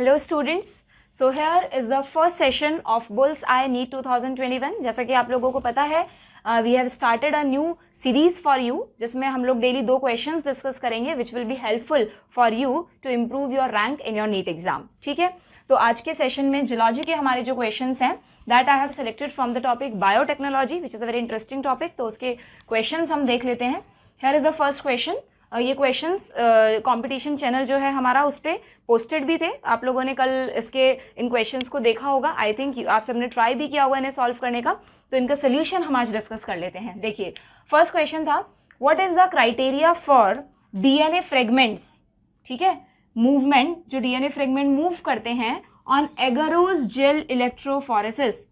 Hello students. So here is the first session of Bullseye NEET 2021. जैसा कि आप लोगों को पता है we have started a new series for you जिसमें हम लोग डेली 2 क्वेश्चंस डिस्कस करेंगे which will be helpful for you to improve your rank in your NEET exam. ठीक है, तो आज के सेशन में जियोलॉजी के हमारे जो क्वेश्चंस हैं that I have selected from the topic biotechnology which is a very interesting topic. तो उसके क्वेश्चंस हम देख लेते हैं. Here is the first question. ये क्वेश्चंस कंपटीशन चैनल जो है हमारा उस पर पोस्टेड भी थे. आप लोगों ने कल इसके इन क्वेश्चंस को देखा होगा. आई थिंक आप सबने ट्राई भी किया होगा इन्हें सॉल्व करने का. तो इनका सोल्यूशन हम आज डिस्कस कर लेते हैं. देखिए, फर्स्ट क्वेश्चन था what is the criteria for DNA fragments. ठीक है, मूवमेंट जो डीएनए फ्रेगमेंट मूव करते हैं ऑन एगरोज जेल इलेक्ट्रोफोरेसिस.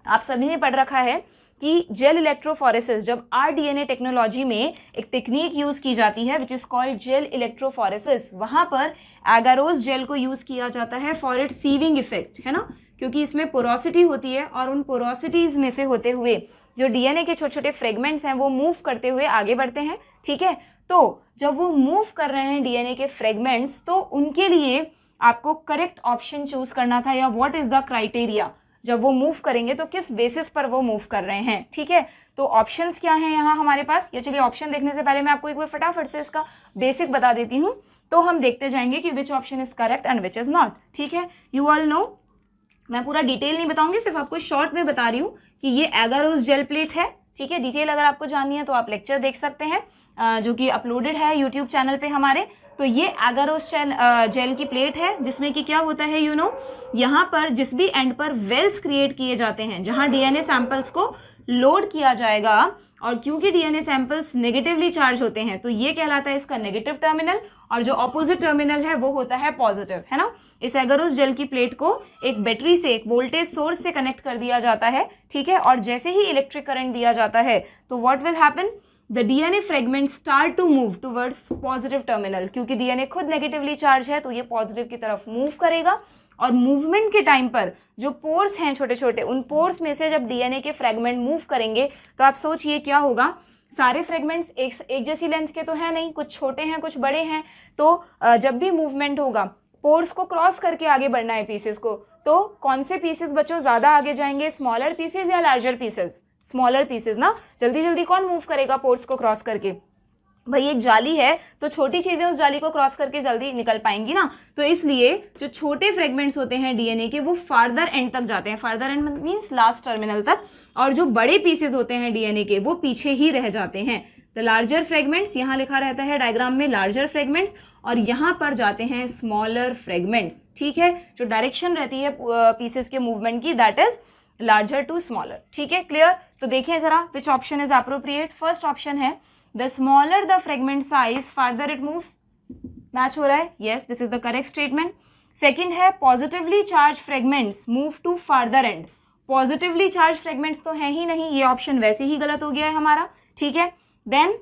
आप सभी ने पढ़ रखा है कि जेल इलेक्ट्रोफोरेसिस जब आरडीएनए टेक्नोलॉजी में एक टेक्निक यूज़ की जाती है which is called gel electrophoresis. वहाँ पर एगारोज जेल को यूज़ किया जाता है फॉर इट सीविंग इफेक्ट, है ना, क्योंकि इसमें पोरोसिटी होती है और उन पोरोसिटीज़ में से होते हुए जो डीएनए के छोटे छोटे फ्रेगमेंट्स हैं वो मूव करते हुए आगे बढ़ते हैं. ठीक है, तो जब वो मूव कर रहे हैं डीएनए के फ्रेगमेंट्स तो उनके लिए आपको करेक्ट ऑप्शन चूज करना था या व्हाट इज़ द क्राइटेरिया. जब वो मूव करेंगे तो किस बेसिस पर वो मूव कर रहे हैं. ठीक है, तो ऑप्शंस क्या हैं यहाँ हमारे पास. ये चलिए ऑप्शन देखने से पहले मैं आपको एक बार फटाफट से इसका बेसिक बता देती हूँ. तो हम देखते जाएंगे कि विच option is correct and which is not. ठीक है, यू ऑल नो मैं पूरा डिटेल नहीं बताऊंगी, सिर्फ आपको शॉर्ट में बता रही हूँ कि ये एगारोज जेल प्लेट है. ठीक है, डिटेल अगर आपको जाननी है तो आप लेक्चर देख सकते हैं जो कि अपलोडेड है यूट्यूब चैनल पे हमारे. तो ये एगारोज जेल की प्लेट है जिसमें कि क्या होता है यहाँ पर जिस भी एंड पर वेल्स क्रिएट किए जाते हैं जहाँ डीएनए सैंपल्स को लोड किया जाएगा. और क्योंकि डीएनए सैंपल्स नेगेटिवली चार्ज होते हैं तो ये कहलाता है इसका नेगेटिव टर्मिनल और जो ऑपोजिट टर्मिनल है वो होता है पॉजिटिव, है ना. इस एगारोज जेल की प्लेट को एक बैटरी से, एक वोल्टेज सोर्स से कनेक्ट कर दिया जाता है. ठीक है, और जैसे ही इलेक्ट्रिक करंट दिया जाता है तो what will happen, the DNA fragment start to move towards positive terminal. क्योंकि डीएनए खुद नेगेटिवली चार्ज है तो ये पॉजिटिव की तरफ मूव करेगा. और मूवमेंट के टाइम पर जो पोर्स हैं छोटे छोटे, उन पोर्स में से जब डीएनए के फ्रेगमेंट मूव करेंगे तो आप सोचिए क्या होगा. सारे फ्रेगमेंट्स एक जैसी लेंथ के तो है नहीं, कुछ छोटे हैं कुछ बड़े हैं. तो जब भी मूवमेंट होगा पोर्स को क्रॉस करके आगे बढ़ना है पीसेस को. तो कौन से पीसेस बच्चों ज़्यादा आगे जाएंगे, स्मॉलर पीसेस या लार्जर पीसेस. स्मॉलर पीसेस ना. जल्दी जल्दी कौन मूव करेगा पोर्स को क्रॉस करके. भाई एक जाली है तो छोटी चीज़ें उस जाली को क्रॉस करके जल्दी निकल पाएंगी ना. तो इसलिए जो छोटे फ्रेगमेंट्स होते हैं डीएनए के वो फार्दर एंड तक जाते हैं. Farther and means last terminal तक. और जो बड़े पीसेस होते हैं डीएनए के वो पीछे ही रह जाते हैं. द लार्जर फ्रेगमेंट्स, यहाँ लिखा रहता है डायग्राम में लार्जर फ्रेगमेंट्स, और यहाँ पर जाते हैं स्मॉलर फ्रेगमेंट्स. ठीक है, जो डायरेक्शन रहती है पीसेस के मूवमेंट की that is larger to smaller. ठीक है, क्लियर. तो देखिए जरा which option is appropriate. First option है the smaller the fragment size farther it moves. Match हो रहा है. Yes, this is the correct statement. Second है positively charge fragments move to farther end. Positively charge fragments तो है ही नहीं, ये option वैसे ही गलत हो गया है हमारा. ठीक है, देन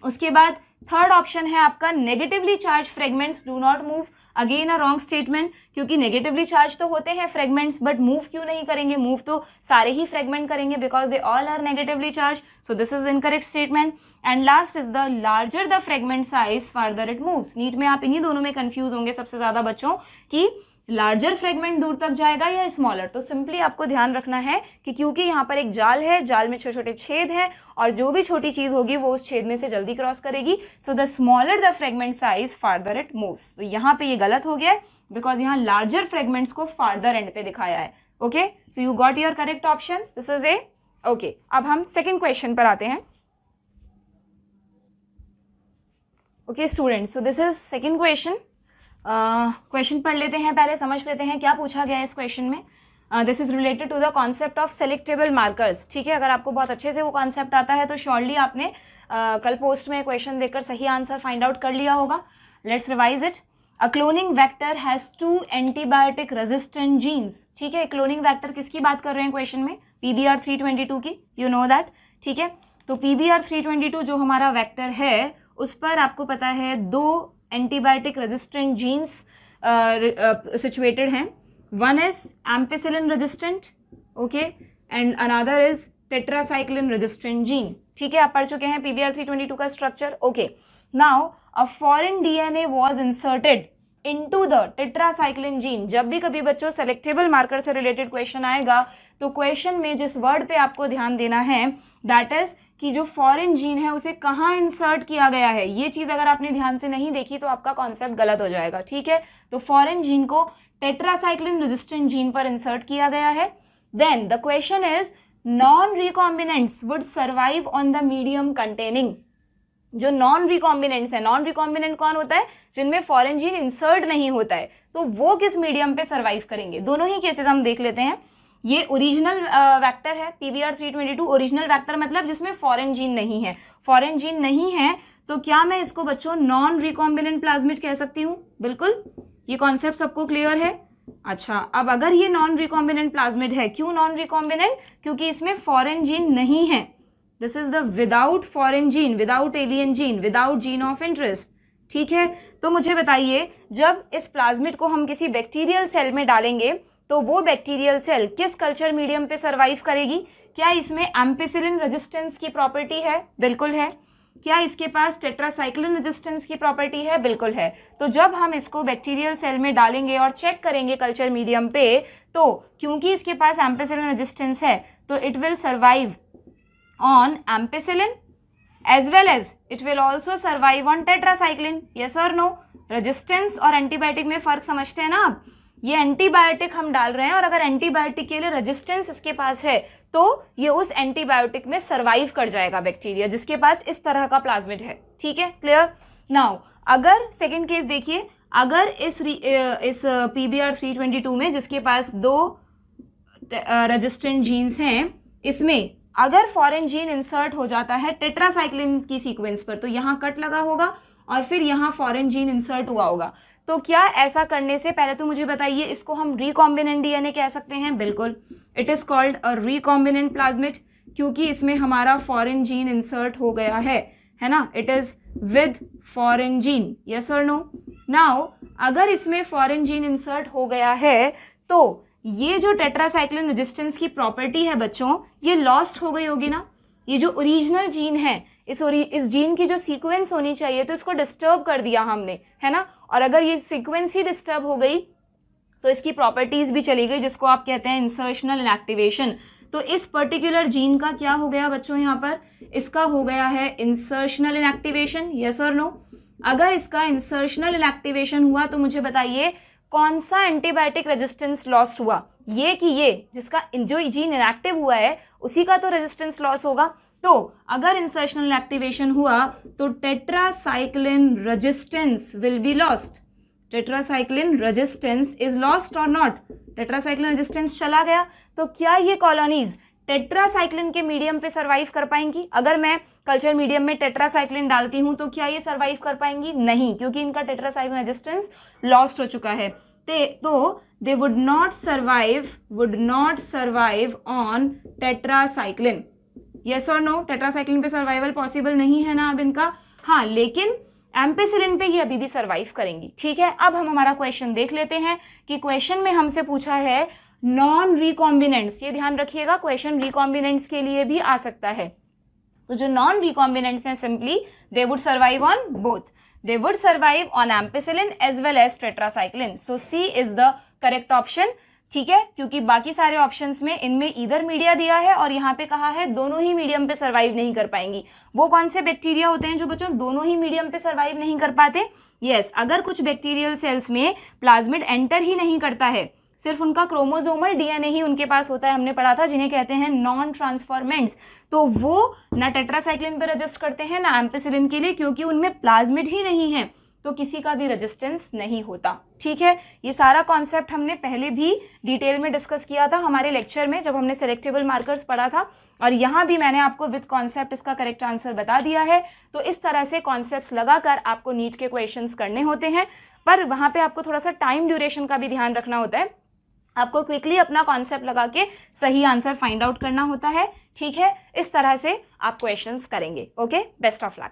उसके बाद थर्ड ऑप्शन है आपका negatively charge fragments do not move. Again a wrong statement, क्योंकि नेगेटिवली चार्ज तो होते हैं फ्रेगमेंट्स बट मूव क्यों नहीं करेंगे. मूव तो सारे ही फ्रेगमेंट करेंगे because they all are negatively charge. So this is incorrect statement. And last is the larger the fragment size farther it moves. NEET में आप इन्हीं दोनों में कंफ्यूज होंगे सबसे ज्यादा बच्चों कि लार्जर फ्रेगमेंट दूर तक जाएगा या स्मॉलर. तो सिंपली आपको ध्यान रखना है कि क्योंकि यहाँ पर एक जाल है, जाल में छोटे छोटे छेद हैं और जो भी छोटी चीज होगी वो उस छेद में से जल्दी क्रॉस करेगी. So the smaller the fragment size farther it moves. तो यहाँ पे ये गलत हो गया है बिकॉज यहाँ लार्जर फ्रेगमेंट्स को फार्दर एंड पे दिखाया है. Okay, so you got your correct option. This is a okay. अब हम सेकेंड क्वेश्चन पर आते हैं. Okay students, so this is second question. Question पढ़ लेते हैं, पहले समझ लेते हैं क्या पूछा गया है इस क्वेश्चन में. This is related to the concept of selectable markers. ठीक है, अगर आपको बहुत अच्छे से वो कॉन्सेप्ट आता है तो श्योरली आपने कल पोस्ट में क्वेश्चन देखकर सही आंसर फाइंड आउट कर लिया होगा. Let's revise it. A cloning vector has 2 antibiotic resistant genes. ठीक है, क्लोनिंग वेक्टर किसकी बात कर रहे हैं क्वेश्चन में, PBr322 की. You know that. ठीक है, तो PBr322 जो हमारा वेक्टर है उस पर आपको पता है 2 एंटीबायोटिक रेजिस्टेंट जीन्स सिचुएटेड हैं. One is ampicillin resistant, okay, and another is tetracycline resistant gene. ठीक है, आप पढ़ चुके हैं PBr322 का structure. Okay, now a foreign DNA was inserted into the tetracycline gene. जब भी कभी बच्चों सेलेक्टेबल मार्कर से रिलेटेड क्वेश्चन आएगा तो क्वेश्चन में जिस वर्ड पे आपको ध्यान देना है दैट इज कि जो फॉरेन जीन है उसे कहाँ इंसर्ट किया गया है। ये चीज अगर आपने ध्यान से नहीं देखी तो आपका कॉन्सेप्ट गलत हो जाएगा, ठीक है। तो फॉरेन जीन को टेट्रासाइक्लिन रेजिस्टेंट जीन पर इंसर्ट किया गया है। Then the question is non recombinants would survive on the medium containing. जो नॉन रिकॉम्बिनेंट्स है, नॉन रिकॉम्बिनेंट कौन होता है? जिनमें फॉरेन जीन इंसर्ट नहीं होता है, तो वो किस मीडियम पे सर्वाइव करेंगे? दोनों ही केसेस हम देख लेते हैं। ये ओरिजिनल वेक्टर है PBR 322, ओरिजिनल वेक्टर मतलब जिसमें फॉरेन जीन नहीं है। फॉरेन जीन नहीं है तो क्या मैं इसको बच्चों नॉन रिकॉम्बिनेंट प्लाज्मिड कह सकती हूँ? बिल्कुल, ये कॉन्सेप्ट सबको क्लियर है। अच्छा, अब अगर ये नॉन रिकॉम्बिनेंट प्लाज्मिड है, क्यों नॉन रिकॉम्बिनेंट? क्योंकि इसमें फॉरेन जीन नहीं है। This is the without foreign gene, without alien gene, without gene of interest, ठीक है। तो मुझे बताइए, जब इस प्लाज्मिड को हम किसी बैक्टीरियल सेल में डालेंगे तो वो बैक्टीरियल सेल किस कल्चर मीडियम पे सर्वाइव करेगी? क्या इसमें एम्पिसिलिन रेजिस्टेंस की प्रॉपर्टी है? बिल्कुल है। क्या इसके पास टेट्रासाइक्लिन रेजिस्टेंस की प्रॉपर्टी है? बिल्कुल है। तो जब हम इसको बैक्टीरियल सेल में डालेंगे और चेक करेंगे कल्चर मीडियम पे, तो क्योंकि इसके पास एम्पिसिलिन रेजिस्टेंस है तो it will survive on ampicillin as well as it will also survive on tetracycline, yes or no? Resistance और एंटीबायोटिक में फर्क समझते हैं ना आप? ये एंटीबायोटिक हम डाल रहे हैं और अगर एंटीबायोटिक के लिए रेजिस्टेंस इसके पास है तो ये उस एंटीबायोटिक में सर्वाइव कर जाएगा बैक्टीरिया जिसके पास इस तरह का प्लाज्मिड है, ठीक है, क्लियर। नाउ अगर सेकेंड केस देखिए, अगर इस PBR 322 में जिसके पास 2 रेजिस्टेंट जीन्स हैं, इसमें अगर फॉरेन जीन इंसर्ट हो जाता है टेट्रासाइक्लिन की सीक्वेंस पर, तो यहाँ कट लगा होगा और फिर यहाँ फॉरेन जीन इंसर्ट हुआ होगा। तो क्या ऐसा करने से पहले तो मुझे बताइए, इसको हम रिकॉम्बिनेंट DNA कह सकते हैं? बिल्कुल, it is called a recombinant plasmid, क्योंकि इसमें हमारा फॉरेन जीन इंसर्ट हो गया है ना। It is with foreign gene, yes और नो। नाउ अगर इसमें फॉरेन जीन इंसर्ट हो गया है तो ये जो टेट्रासाइक्लिन रेजिस्टेंस की प्रॉपर्टी है बच्चों, ये लॉस्ट हो गई होगी ना। ये जो ओरिजिनल जीन है, इस जीन की जो सीक्वेंस होनी चाहिए तो इसको डिस्टर्ब कर दिया हमने, है ना। और अगर ये सीक्वेंस ही डिस्टर्ब हो गई तो इसकी प्रॉपर्टीज भी चली गई, जिसको आप कहते हैं इंसर्शनल इनएक्टिवेशन। तो इस पर्टिकुलर जीन का क्या हो गया बच्चों? यहाँ पर इसका हो गया है इंसर्शनल इनएक्टिवेशन, यस और नो। अगर इसका इंसर्शनल इनएक्टिवेशन हुआ तो मुझे बताइए कौन सा एंटीबायोटिक रेजिस्टेंस लॉस्ट हुआ? ये कि ये जिसका जो जीन इनएक्टिव हुआ है उसी का तो रेजिस्टेंस लॉस होगा। तो अगर इंसर्शनल एक्टिवेशन हुआ तो tetracycline resistance will be lost. Tetracycline resistance is lost और नॉट? टेट्रासाइक्लिन रेजिस्टेंस चला गया तो क्या ये कॉलोनीज टेट्रासाइक्लिन के मीडियम पे सर्वाइव कर पाएंगी? अगर मैं कल्चर मीडियम में टेट्रासाइक्लिन डालती हूं तो क्या ये सर्वाइव कर पाएंगी? नहीं, क्योंकि इनका टेट्रासाइक्लिन रेजिस्टेंस लॉस्ट हो चुका है। तो they would not survive on tetracycline, yes और नो। टेट्रासाइक्लिन पे सर्वाइवल पॉसिबल नहीं है ना अब इनका। हाँ, लेकिन एम्पिसिलिन पे ये अभी भी सर्वाइव करेंगी, ठीक है। अब हम हमारा क्वेश्चन देख लेते हैं कि क्वेश्चन में हमसे पूछा है नॉन रिकॉम्बिनेंट्स। ये ध्यान रखिएगा, क्वेश्चन रिकॉम्बिनेंट्स के लिए भी आ सकता है। तो जो नॉन रिकॉम्बिनेंट्स हैं simply they would survive on both, they would survive on ampicillin as well as tetracycline. So C is the correct option, ठीक है, क्योंकि बाकी सारे ऑप्शंस में इनमें इधर मीडिया दिया है और यहाँ पे कहा है दोनों ही मीडियम पे सर्वाइव नहीं कर पाएंगी। वो कौन से बैक्टीरिया होते हैं जो बच्चों दोनों ही मीडियम पे सर्वाइव नहीं कर पाते? यस, अगर कुछ बैक्टीरियल सेल्स में प्लाज्मिड एंटर ही नहीं करता है, सिर्फ उनका क्रोमोसोमल DNA ही उनके पास होता है, हमने पढ़ा था, जिन्हें कहते हैं नॉन ट्रांसफॉर्मेंट्स, तो वो ना टेट्रासाइक्लिन पे रजिस्ट करते हैं ना एम्पिसिलिन के लिए, क्योंकि उनमें प्लाज्मिड ही नहीं है तो किसी का भी रेजिस्टेंस नहीं होता, ठीक है। ये सारा कॉन्सेप्ट हमने पहले भी डिटेल में डिस्कस किया था हमारे लेक्चर में जब हमने सेलेक्टेबल मार्कर्स पढ़ा था, और यहाँ भी मैंने आपको विद कॉन्सेप्ट इसका करेक्ट आंसर बता दिया है। तो इस तरह से कॉन्सेप्ट्स लगाकर आपको नीट के क्वेश्चंस करने होते हैं, पर वहाँ पे आपको थोड़ा सा टाइम ड्यूरेशन का भी ध्यान रखना होता है। आपको क्विकली अपना कॉन्सेप्ट लगा के सही आंसर फाइंड आउट करना होता है, ठीक है। इस तरह से आप क्वेश्चंस करेंगे। Okay, best of luck.